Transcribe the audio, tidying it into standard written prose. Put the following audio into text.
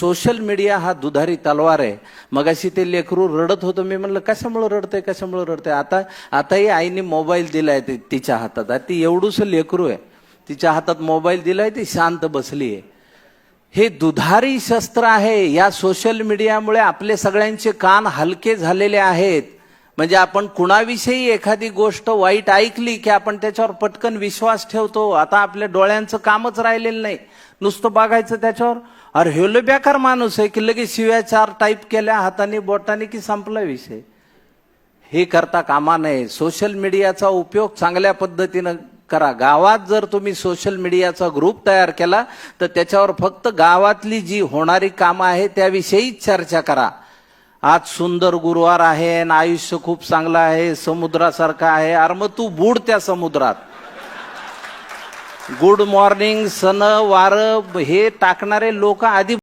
Social media हा दुधारी तलवार आहे. मगाशी ते लेकरू रडत होतं, मी म्हणलं कशामुळे रडते. आताही आईने मोबाईल दिलाय तिच्या हातात. ती एवढूस लेकरू आहे, तिच्या हातात मोबाईल दिलाय, ती शांत बसली आहे. हे दुधारी शस्त्र आहे. या सोशल मीडियामुळे आपले सगळ्यांचे कान हलके झालेले आहेत. म्हणजे आपण कुणाविषयी एखादी गोष्ट वाईट ऐकली की आपण त्याच्यावर पटकन विश्वास ठेवतो. आता आपल्या डोळ्यांचं कामच राहिलेलं नाही, नुसतं बघायचं त्याच्यावर. अरे हे बेकार माणूस आहे की लगेच शिव्या 4 टाईप केल्या हाताने बोटाने की संपला विषय. हे करता कामा नये. सोशल मीडियाचा उपयोग चांगल्या पद्धतीनं करा. गावात जर तुम्ही सोशल मीडियाचा ग्रुप तयार केला तर त्याच्यावर फक्त गावातली जी होणारी कामं आहे त्याविषयीच चर्चा करा. आज सुंदर गुरुवार आहे आणि आयुष्य खूप चांगलं आहे, समुद्रासारखं आहे. अरे मग तू बुड त्या समुद्रात. गुड मॉर्निंग, सन वार हे टाकणारे लोक आधी